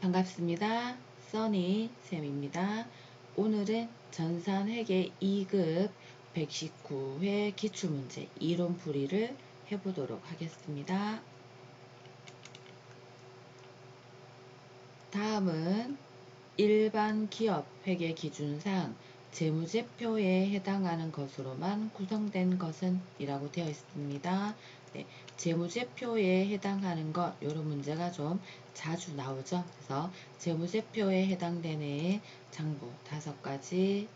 반갑습니다. 써니쌤입니다. 오늘은 전산회계 2급 119회 기출문제 이론풀이를 해보도록 하겠습니다. 다음은 일반 기업 회계 기준상 재무제표에 해당하는 것으로만 구성된 것은 이라고 되어 있습니다. 네, 재무제표에 해당하는 것, 이런 문제가 좀 자주 나오죠. 그래서 재무제표에 해당되는 장부 5가지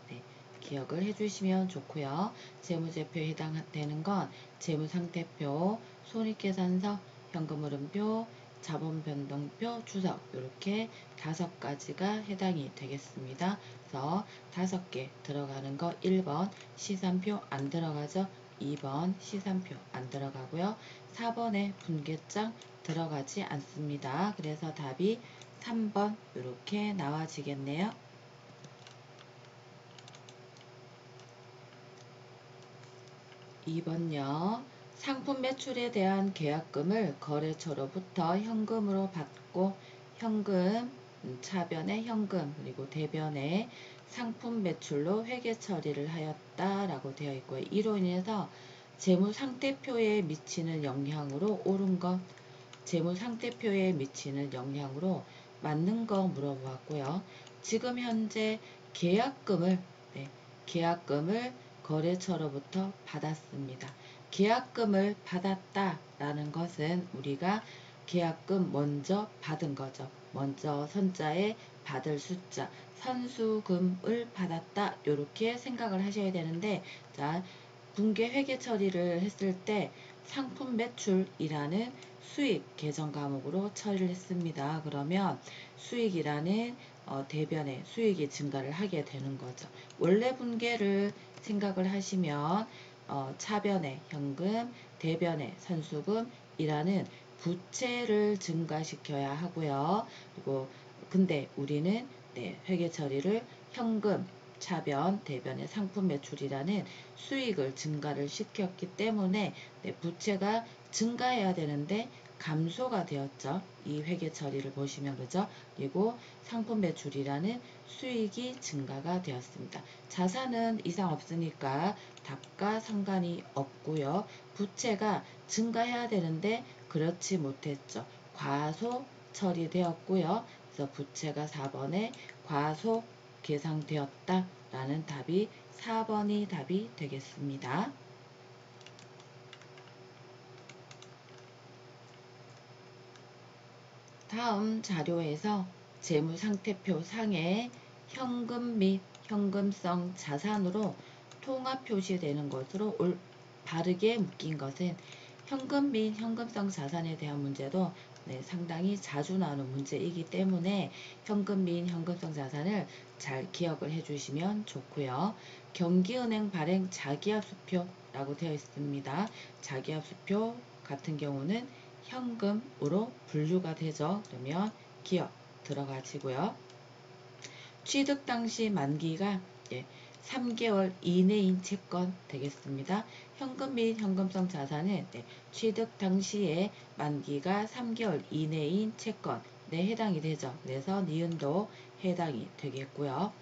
기억을 해주시면 좋고요. 재무제표에 해당되는 건 재무상태표, 손익계산서, 현금흐름표, 자본변동표, 주석 이렇게 5가지가 해당이 되겠습니다. 그래서 5개 들어가는 거 1번 시산표 안 들어가죠. 2번 시산표 안 들어가고요. 4번에 분계장 들어가지 않습니다. 그래서 답이 3번 이렇게 나와지겠네요. 2번요. 상품 매출에 대한 계약금을 거래처로부터 현금으로 받고 현금, 차변의 현금 그리고 대변의 상품 매출로 회계 처리를 하였다라고 되어 있고요. 이로 인해서 재무상태표에 미치는 영향으로 옳은 것, 재무상태표에 미치는 영향으로 맞는 거 물어보았고요. 지금 현재 계약금을 계약금을 거래처로부터 받았습니다. 계약금을 받았다라는 것은 우리가 계약금 먼저 받은 거죠. 먼저 선자에 받을 숫자, 선수금을 받았다 이렇게 생각을 하셔야 되는데, 자, 분계 회계 처리를 했을 때 상품 매출이라는 수익 계정 과목으로 처리를 했습니다. 그러면 수익이라는 대변의 수익이 증가를 하게 되는 거죠. 원래 분계를 생각을 하시면 차변의 현금, 대변의 선수금이라는 부채를 증가시켜야 하고요. 그리고 근데 우리는 회계 처리를 현금, 차변, 대변의 상품 매출이라는 수익을 증가를 시켰기 때문에 부채가 증가해야 되는데 감소가 되었죠. 이 회계 처리를 보시면 그죠? 그리고 상품 매출이라는 수익이 증가가 되었습니다. 자산은 이상 없으니까 답과 상관이 없고요. 부채가 증가해야 되는데 그렇지 못했죠. 과소 처리되었고요. 그래서 부채가 4번에 과소 계상되었다 라는 답이 4번이 답이 되겠습니다. 다음 자료에서 재무상태표 상에 현금 및 현금성 자산으로 통합 표시되는 것으로 바르게 묶인 것은 현금 및 현금성 자산에 대한 문제도 상당히 자주 나오는 문제이기 때문에 현금 및 현금성 자산을 잘 기억을 해주시면 좋고요. 경기은행 발행 자기합수표라고 되어 있습니다. 자기합수표 같은 경우는 현금으로 분류가 되죠. 그러면 기억 들어가시고요. 취득 당시 만기가 3개월 이내인 채권 되겠습니다. 현금 및 현금성 자산은 취득 당시에 만기가 3개월 이내인 채권에 해당이 되죠. 그래서 니은도 해당이 되겠고요.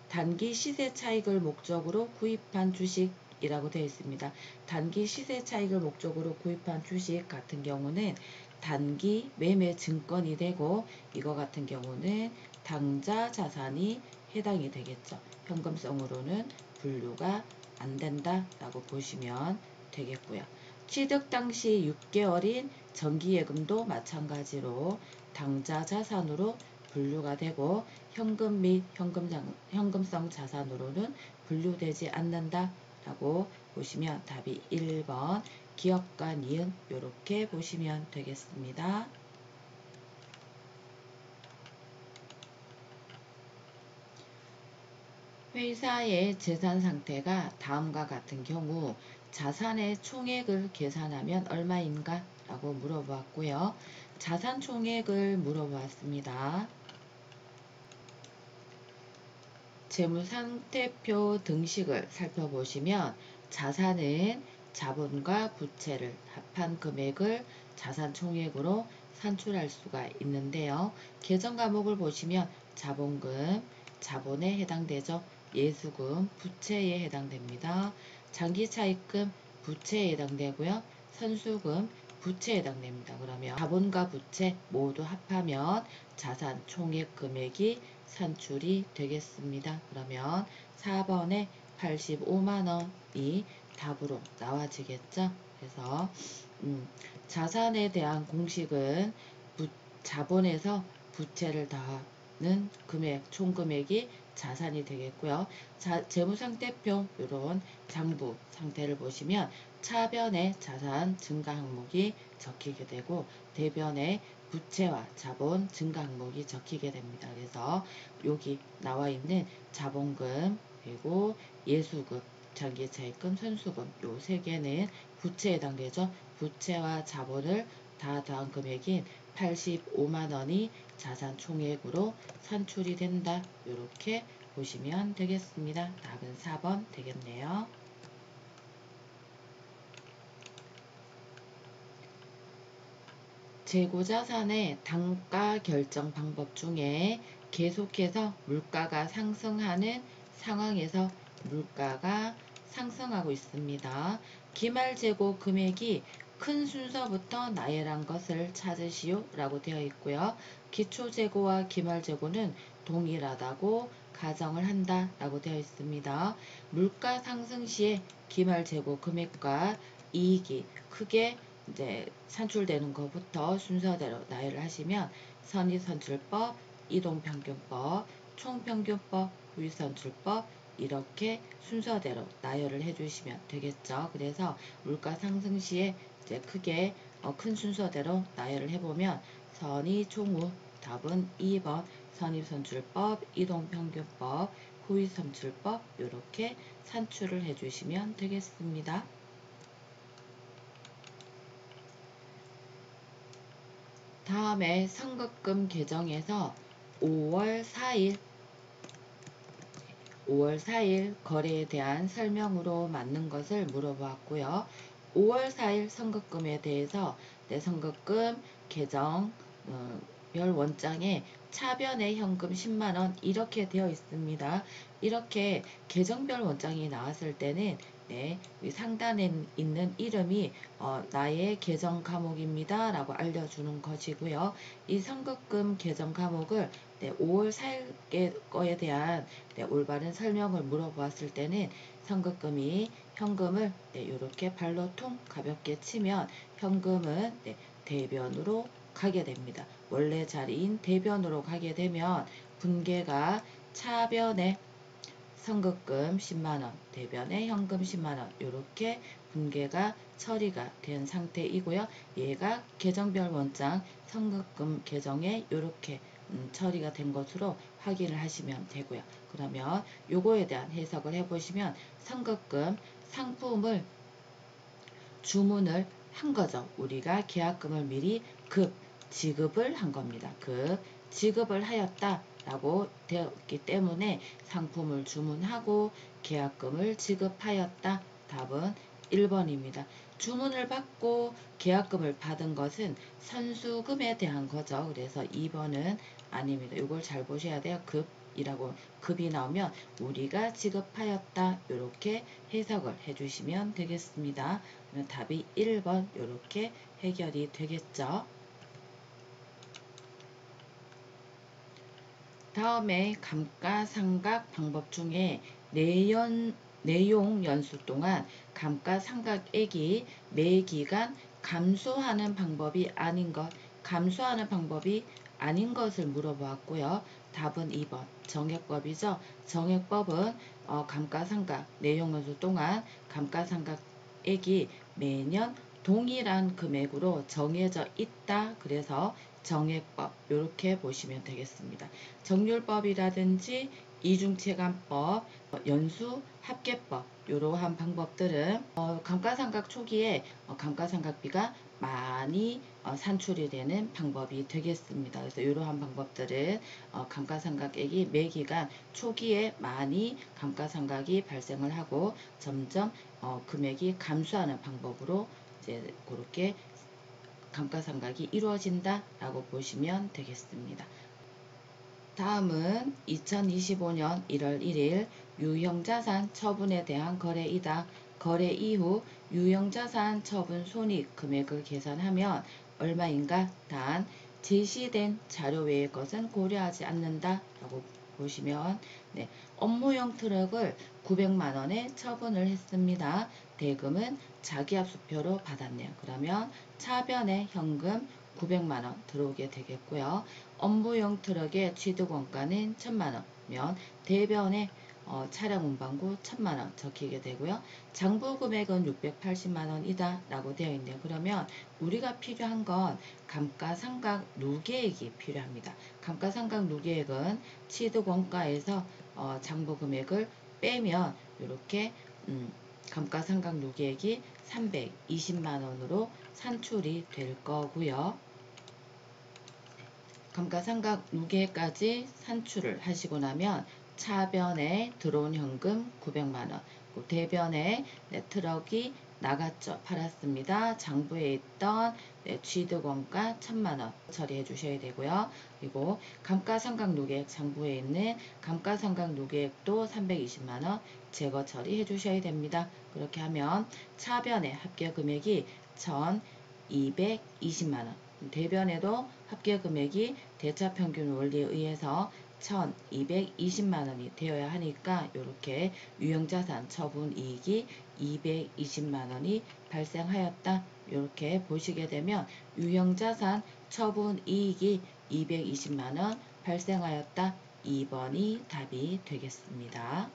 단기 시세 차익을 목적으로 구입한 주식이라고 되어 있습니다. 단기 시세 차익을 목적으로 구입한 주식 같은 경우는 단기 매매 증권이 되고, 이거 같은 경우는 당좌 자산이 해당이 되겠죠. 현금성으로는 분류가 안 된다라고 보시면 되겠고요. 취득 당시 6개월인 정기예금도 마찬가지로 당좌 자산으로 분류가 되고 현금 및 현금성 자산으로는 분류되지 않는다라고 보시면 답이 1번 기억과 니은 이렇게 보시면 되겠습니다. 회사의 재산 상태가 다음과 같은 경우 자산의 총액을 계산하면 얼마인가? 라고 물어보았고요. 자산 총액을 물어보았습니다. 재무상태표 등식을 살펴보시면 자산은 자본과 부채를 합한 금액을 자산 총액으로 산출할 수가 있는데요. 계정 과목을 보시면 자본금, 자본에 해당되죠. 예수금, 부채에 해당됩니다. 장기차입금, 부채에 해당되고요. 선수금, 부채에 해당됩니다. 그러면 자본과 부채 모두 합하면 자산 총액 금액이 산출이 되겠습니다. 그러면 4번에 85만원이 답으로 나와지겠죠. 그래서 자산에 대한 공식은 자본에서 부채를 더하는 금액, 총금액이 자산이 되겠고요. 재무상태표 이런 장부 상태를 보시면 차변에 자산 증가 항목이 적히게 되고 대변에 부채와 자본 증가 항목이 적히게 됩니다. 그래서 여기 나와 있는 자본금 그리고 예수금, 장기차입금, 선수금 요 세 개는 부채에 해당되죠. 부채와 자본을 다 더한 금액인 85만원이 자산 총액으로 산출이 된다. 이렇게 보시면 되겠습니다. 답은 4번 되겠네요. 재고자산의 단가 결정 방법 중에 계속해서 물가가 상승하는 상황에서 물가가 상승하고 있습니다. 기말재고 금액이 큰 순서부터 나열한 것을 찾으시오 라고 되어 있고요. 기초재고와 기말재고는 동일하다고 가정을 한다 라고 되어 있습니다. 물가 상승 시에 기말재고 금액과 이익이 크게 이제 산출되는 것부터 순서대로 나열을 하시면 선의선출법, 이동평균법, 총평균법, 후위선출법 이렇게 순서대로 나열을 해주시면 되겠죠. 그래서 물가 상승 시에 이제 크게 큰 순서대로 나열을 해보면 선의, 총후 답은 2번 선의선출법, 이동평균법, 후위선출법 이렇게 산출을 해주시면 되겠습니다. 다음에 선급금 계정에서 5월 4일 거래에 대한 설명으로 맞는 것을 물어보았고요. 5월 4일 선급금에 대해서 내 선급금 계정 별 원장에 차변에 현금 10만원 이렇게 되어 있습니다. 이렇게 계정별 원장이 나왔을 때는 네, 상단에 있는 이름이 나의 계정 과목입니다 라고 알려주는 것이고요. 이 선급금 계정 과목을 5월 4일 거에 대한 올바른 설명을 물어보았을 때는 선급금이 현금을 이렇게 발로 퉁 가볍게 치면 현금은 대변으로 가게 됩니다. 원래 자리인 대변으로 가게 되면 분계가 차변에 선급금 10만원, 대변에 현금 10만원 이렇게 분계가 처리가 된 상태이고요. 얘가 계정별 원장 선급금 계정에 이렇게 처리가 된 것으로 확인을 하시면 되고요. 그러면 요거에 대한 해석을 해보시면 선급금 상품을 주문을 한 거죠. 우리가 계약금을 미리 지급을 한 겁니다. 지급을 하였다 라고 되었기 때문에 상품을 주문하고 계약금을 지급하였다. 답은 1번입니다. 주문을 받고 계약금을 받은 것은 선수금에 대한 거죠. 그래서 2번은 아닙니다. 이걸 잘 보셔야 돼요. 급이 나오면 우리가 지급하였다. 이렇게 해석을 해주시면 되겠습니다. 답이 1번 이렇게 해결이 되겠죠. 다음에 감가상각 방법 중에 내용 연수 동안 감가상각액이 매기간 감소하는 방법이 아닌 것을 물어보았고요. 답은 2번 정액법이죠. 정액법은 감가상각 내용 연수 동안 감가상각액이 매년 동일한 금액으로 정해져 있다. 그래서 정액법 이렇게 보시면 되겠습니다. 정률법이라든지 이중체감법, 연수합계법 이러한 방법들은 감가상각 초기에 감가상각비가 많이 산출이 되는 방법이 되겠습니다. 그래서 이러한 방법들은 감가상각액이 매기간 초기에 많이 감가상각이 발생을 하고 점점 금액이 감소하는 방법으로 이제 그렇게 감가상각이 이루어진다 라고 보시면 되겠습니다. 다음은 2025년 1월 1일 유형자산 처분에 대한 거래이다. 거래 이후 유형자산 처분 손익 금액을 계산하면 얼마인가? 단 제시된 자료 외의 것은 고려하지 않는다 라고 보시면 업무용 트럭을 900만원에 처분을 했습니다. 대금은 자기압수표로 받았네요. 그러면 차변에 현금 900만원 들어오게 되겠고요. 업무용 트럭의 취득원가는 1000만원면 대변에 차량 운반구 1000만원 적히게 되고요. 장부 금액은 680만원이다 라고 되어 있네요. 그러면 우리가 필요한 건 감가상각 누계액이 필요합니다. 감가상각 누계액은 취득원가에서 장부 금액을 빼면 이렇게 감가상각 누계액이 320만원으로 산출이 될 거고요. 감가상각 누계까지 산출을 하시고 나면 차변에 들어온 현금 900만원, 대변에 트럭이 나갔죠. 팔았습니다. 장부에 있던 취득원가 1000만원 처리해 주셔야 되고요. 그리고 감가상각 누계액 장부에 있는 감가상각 누계액도 320만원 제거 처리해 주셔야 됩니다. 그렇게 하면 차변의 합계 금액이 1220만원, 대변에도 합계 금액이 대차평균 원리에 의해서 1220만원이 되어야 하니까 이렇게 유형자산 처분 이익이 220만원이 발생하였다. 이렇게 보시게 되면 유형자산 처분 이익이 220만원 발생하였다. 2번이 답이 되겠습니다.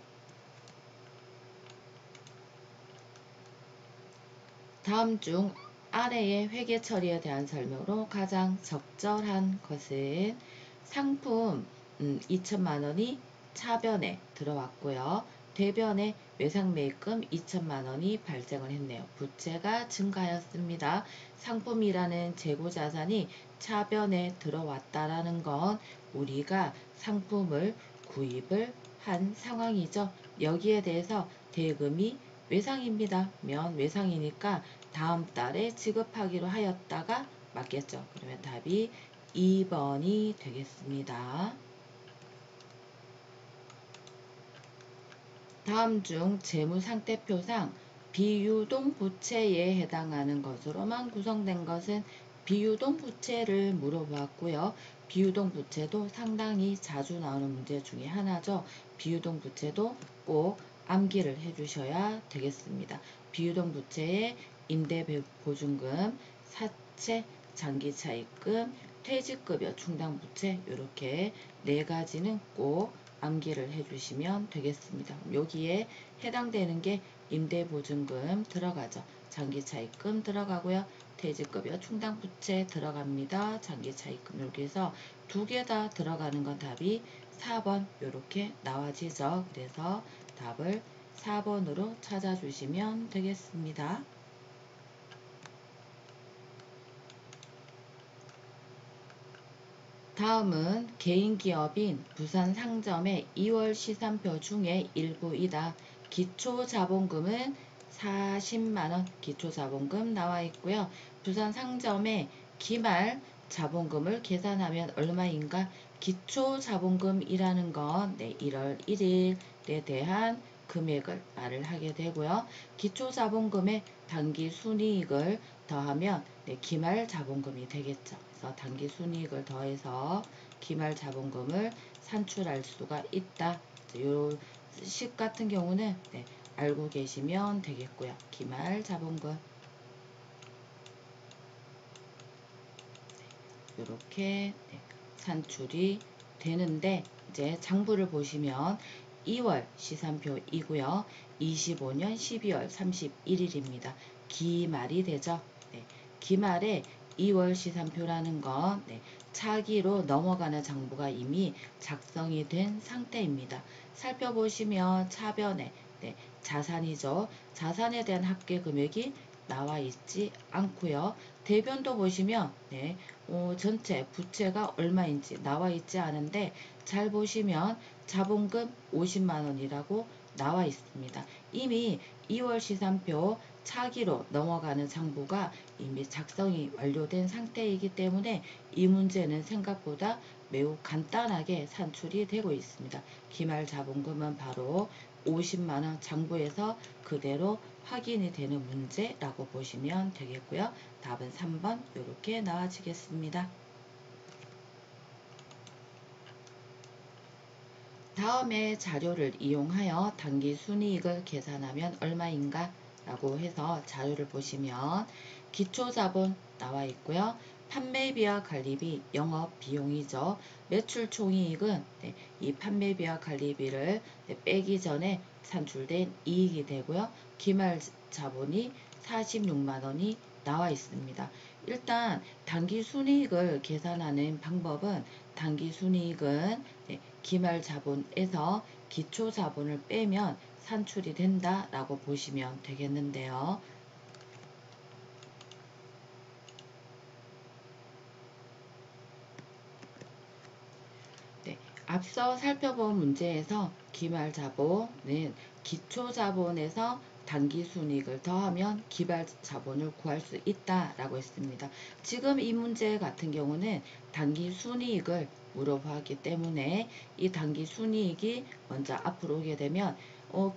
다음 중 아래의 회계 처리에 대한 설명으로 가장 적절한 것은 상품 2천만원이 차변에 들어왔고요. 대변에 외상매입금 2천만원이 발생을 했네요. 부채가 증가하였습니다. 상품이라는 재고자산이 차변에 들어왔다라는 건 우리가 상품을 구입을 한 상황이죠. 여기에 대해서 대금이 외상입니다. 면 외상이니까 다음 달에 지급하기로 하였다가 맞겠죠. 그러면 답이 2번이 되겠습니다. 다음 중 재무상태표상 비유동 부채에 해당하는 것으로만 구성된 것은 비유동 부채를 물어보았고요. 비유동 부채도 상당히 자주 나오는 문제 중에 하나죠. 비유동 부채도 꼭 암기를 해주셔야 되겠습니다. 비유동 부채에 임대보증금, 사채, 장기차입금, 퇴직급여 충당부채 이렇게 네 가지는 꼭 암기를 해주시면 되겠습니다. 여기에 해당되는 게 임대보증금 들어가죠. 장기차입금 들어가고요. 퇴직급여 충당부채 들어갑니다. 장기차입금 여기서 두 개 다 들어가는 건 답이 4번 이렇게 나와지죠. 그래서 답을 4번으로 찾아주시면 되겠습니다. 다음은 개인기업인 부산상점의 2월 시산표 중에 일부이다. 기초자본금은 40만원 기초자본금 나와 있고요. 부산상점의 기말 자본금을 계산하면 얼마인가? 기초자본금이라는 건 1월 1일에 대한 금액을 말을 하게 되고요. 기초자본금의 당기순이익을 더하면 기말자본금이 되겠죠. 그래서 당기순이익을 더해서 기말자본금을 산출할 수가 있다. 이 식 같은 경우는 알고 계시면 되겠고요. 기말자본금 이렇게 산출이 되는데 이제 장부를 보시면 2월 시산표이고요. 25년 12월 31일입니다. 기말이 되죠. 기말에 2월 시산표라는 건 차기로 넘어가는 장부가 이미 작성이 된 상태입니다. 살펴보시면 차변에 자산이죠. 자산에 대한 합계 금액이 나와 있지 않고요. 대변도 보시면 전체 부채가 얼마인지 나와 있지 않은데 잘 보시면 자본금 50만원이라고 나와 있습니다. 이미 2월 시산표 차기로 넘어가는 장부가 이미 작성이 완료된 상태이기 때문에 이 문제는 생각보다 매우 간단하게 산출이 되고 있습니다. 기말 자본금은 바로 50만원 장부에서 그대로 확인이 되는 문제라고 보시면 되겠고요. 답은 3번 이렇게 나와지겠습니다. 다음에 자료를 이용하여 당기순이익을 계산하면 얼마인가 라고 해서 자료를 보시면 기초자본 나와 있고요. 판매비와 관리비 영업비용이죠. 매출총이익은 이 판매비와 관리비를 빼기 전에 산출된 이익이 되고요. 기말자본이 46만원이 나와 있습니다. 일단 당기순이익을 계산하는 방법은 당기순이익은 기말자본에서 기초자본을 빼면 산출이 된다 라고 보시면 되겠는데요. 앞서 살펴본 문제에서 기말자본은 기초자본에서 당기순이익을 더하면 기말자본을 구할 수 있다라고 했습니다. 지금 이 문제 같은 경우는 당기순이익을 물어보았기 때문에 이 당기순이익이 먼저 앞으로 오게 되면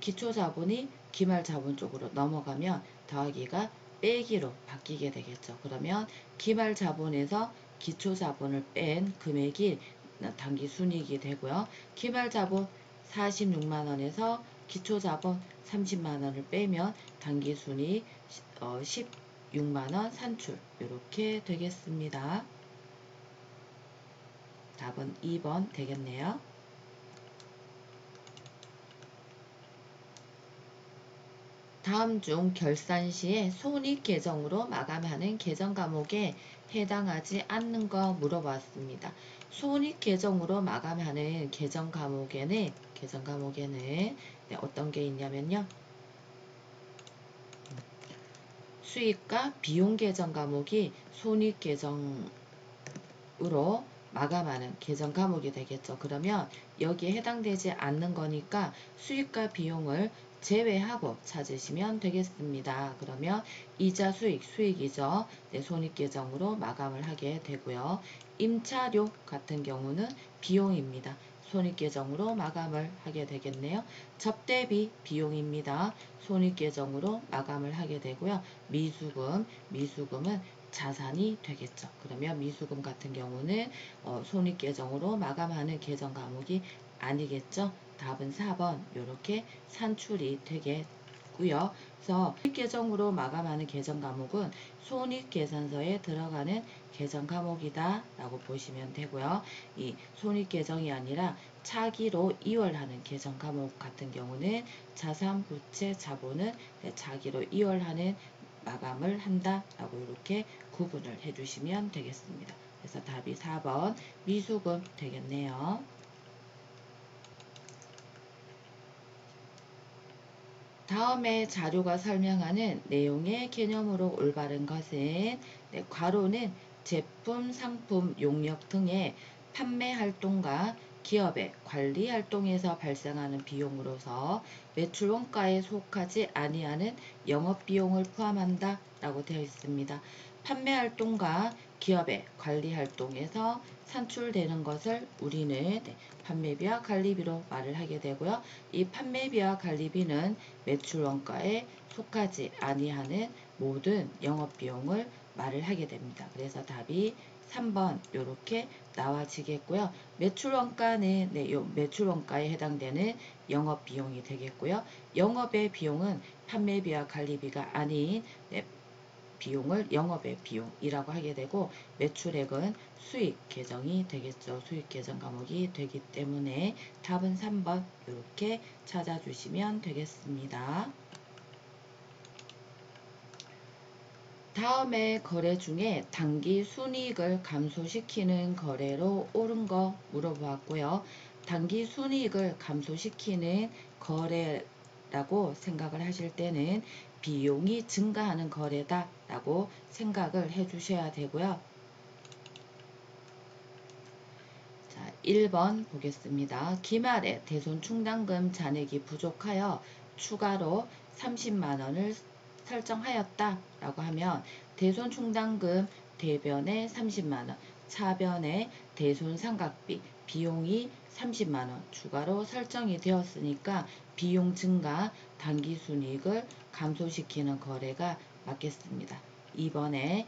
기초자본이 기말자본 쪽으로 넘어가면 더하기가 빼기로 바뀌게 되겠죠. 그러면 기말자본에서 기초자본을 뺀 금액이 당기순이익이 되고요. 기말자본 46만원에서 기초자본 30만원을 빼면 당기순이익 16만원 산출 이렇게 되겠습니다. 답은 2번 되겠네요. 다음 중 결산 시에 손익계정으로 마감하는 계정 과목에 해당하지 않는 거 물어봤습니다. 손익계정으로 마감하는 계정 과목에는 어떤 게 있냐면요. 수익과 비용 계정 과목이 손익계정으로 마감하는 계정 과목이 되겠죠. 그러면 여기에 해당되지 않는 거니까 수익과 비용을 제외하고 찾으시면 되겠습니다. 그러면 이자 수익이죠. 손익계정으로 마감을 하게 되고요. 임차료 같은 경우는 비용입니다. 손익계정으로 마감을 하게 되겠네요. 접대비 비용입니다. 손익계정으로 마감을 하게 되고요. 미수금은 자산이 되겠죠. 그러면 미수금 같은 경우는 손익계정으로 마감하는 계정 과목이 아니겠죠. 답은 4번 이렇게 산출이 되겠고요. 그래서 손익계정으로 마감하는 계정 과목은 손익계산서에 들어가는 계정 과목이다 라고 보시면 되고요. 이 손익계정이 아니라 차기로 이월하는 계정 과목 같은 경우는 자산, 부채, 자본은 차기로 이월하는 마감을 한다 라고 이렇게 구분을 해주시면 되겠습니다. 그래서 답이 4번 미수금 되겠네요. 다음에 자료가 설명하는 내용의 개념으로 올바른 것은 괄호는 제품, 상품, 용역 등의 판매 활동과 기업의 관리 활동에서 발생하는 비용으로서 매출 원가에 속하지 아니하는 영업비용을 포함한다 라고 되어 있습니다. 판매 활동과 기업의 관리 활동에서 산출되는 것을 우리는 판매비와 관리비로 말을 하게 되고요. 이 판매비와 관리비는 매출 원가에 속하지 아니하는 모든 영업비용을 말을 하게 됩니다. 그래서 답이 3번 이렇게 나와지겠고요. 매출 원가는 매출 원가에 해당되는 영업 비용이 되겠고요. 영업의 비용은 판매비와 관리비가 아닌 비용을 영업의 비용이라고 하게 되고 매출액은 수익 계정이 되겠죠. 수익 계정 과목이 되기 때문에 답은 3번 이렇게 찾아주시면 되겠습니다. 다음에 거래 중에 단기 순이익을 감소시키는 거래로 옳은 거 물어보았고요. 단기 순이익을 감소시키는 거래라고 생각을 하실 때는 비용이 증가하는 거래다 라고 생각을 해 주셔야 되고요. 자, 1번 보겠습니다. 기말에 대손 충당금 잔액이 부족하여 추가로 30만원을 설정하였다라고 하면 대손 충당금 대변에 30만원, 차변에 대손 상각비, 비용이 30만원 추가로 설정이 되었으니까 비용 증가, 당기순이익을 감소시키는 거래가 맞겠습니다. 2번에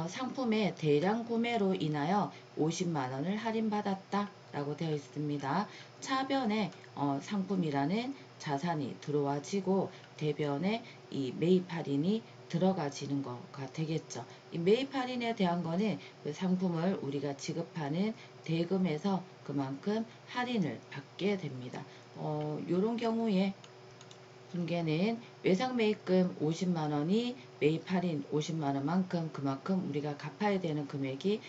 상품의 대량 구매로 인하여 50만원을 할인받았다 라고 되어 있습니다. 차변에 상품이라는 자산이 들어와지고 대변에 이 매입 할인이 들어가지는 거가 되겠죠. 이 매입 할인에 대한 거는 그 상품을 우리가 지급하는 대금에서 그만큼 할인을 받게 됩니다. 요런 경우에 중개는 외상 매입금 50만원이 매입 할인 50만원만큼 그만큼 우리가 갚아야 되는 금액이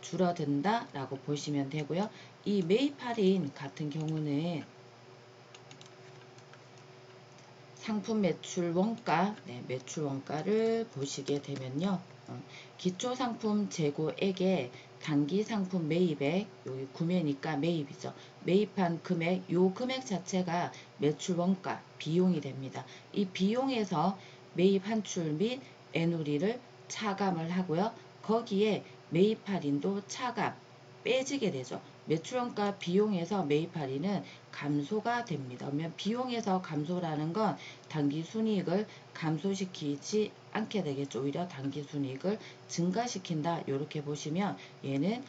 줄어든다 라고 보시면 되고요. 이 매입 할인 같은 경우는 상품 매출 원가, 매출 원가를 보시게 되면요. 기초 상품 재고액에 단기 상품 매입액, 여기 구매니까 매입이죠. 매입한 금액, 요 금액 자체가 매출 원가, 비용이 됩니다. 이 비용에서 매입 환출 및 애누리를 차감을 하고요. 거기에 매입 할인도 차감, 빼지게 되죠. 매출원가 비용에서 매입 할인은 감소가 됩니다. 그러면 비용에서 감소라는 건 당기순이익을 감소시키지 않게 되겠죠. 오히려 당기순이익을 증가시킨다. 이렇게 보시면 얘는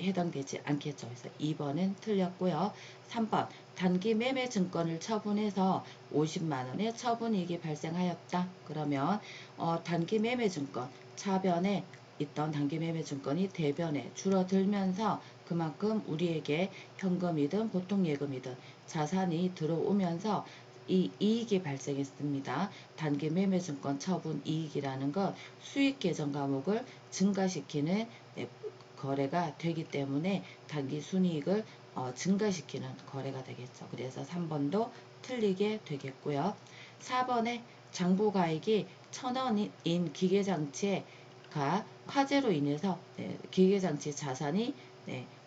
해당되지 않겠죠. 그래서 2번은 틀렸고요. 3번 단기 매매 증권을 처분해서 50만원의 처분이익이 발생하였다. 그러면 단기 매매 증권 차변에 있던 단기 매매 증권이 대변에 줄어들면서 그만큼 우리에게 현금이든 보통 예금이든 자산이 들어오면서 이 이익이 발생했습니다. 단기 매매 증권 처분 이익이라는 건 수익 계정 과목을 증가시키는 거래가 되기 때문에 단기 순이익을 증가시키는 거래가 되겠죠. 그래서 3번도 틀리게 되겠고요. 4번에 장부가액이 1,000원인 기계장치가 화재로 인해서 기계장치 자산이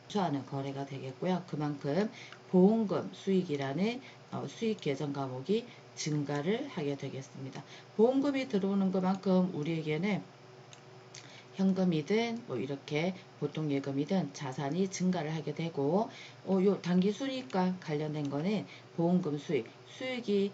감소하는 거래가 되겠고요. 그만큼 보험금 수익이라는 수익 계정 과목이 증가를 하게 되겠습니다. 보험금이 들어오는 것만큼 우리에게는 현금이든 뭐 이렇게 보통 예금이든 자산이 증가를 하게 되고 요 단기 순이익과 관련된 거는 보험금 수익이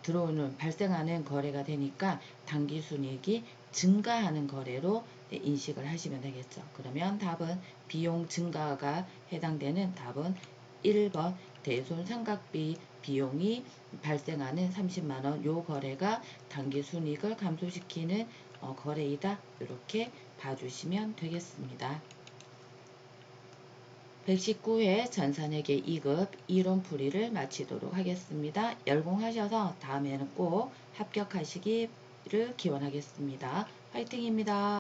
들어오는 발생하는 거래가 되니까 단기 순이익이 증가하는 거래로 인식을 하시면 되겠죠. 그러면 답은 비용 증가가 해당되는 답은 1번 대손 상각비 비용이 발생하는 30만원 요 거래가 단기 순이익을 감소시키는 거래이다. 이렇게 봐주시면 되겠습니다. 119회 전산회계 2급 이론풀이를 마치도록 하겠습니다. 열공하셔서 다음에는 꼭 합격하시기를 기원하겠습니다. 화이팅입니다.